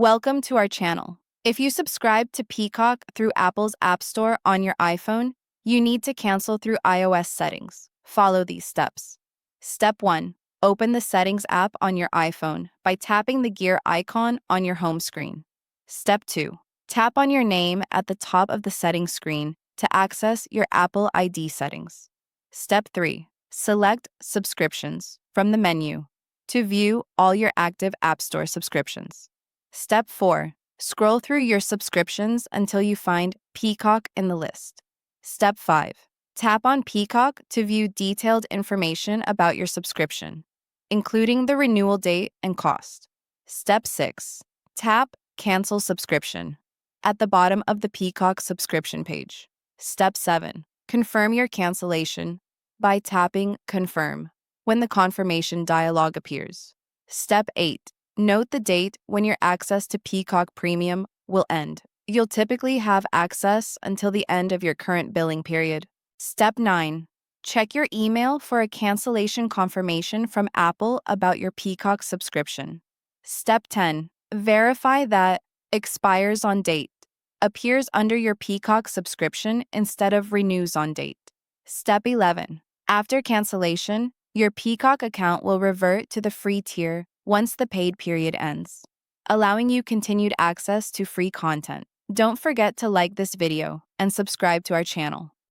Welcome to our channel. If you subscribe to Peacock through Apple's App Store on your iPhone, you need to cancel through iOS settings. Follow these steps. Step 1. Open the Settings app on your iPhone by tapping the gear icon on your home screen. Step 2. Tap on your name at the top of the settings screen to access your Apple ID settings. Step 3. Select Subscriptions from the menu to view all your active App Store subscriptions. Step 4. Scroll through your subscriptions until you find Peacock in the list. Step 5. Tap on Peacock to view detailed information about your subscription, including the renewal date and cost. Step 6. Tap Cancel Subscription at the bottom of the Peacock subscription page. Step 7. Confirm your cancellation by tapping Confirm when the confirmation dialog appears. Step 8. Note the date when your access to Peacock Premium will end. You'll typically have access until the end of your current billing period. Step 9. Check your email for a cancellation confirmation from Apple about your Peacock subscription. Step 10. Verify that Expires on Date appears under your Peacock subscription instead of Renews on Date. Step 11. After cancellation, your Peacock account will revert to the free tier once the paid period ends, allowing you continued access to free content. Don't forget to like this video and subscribe to our channel.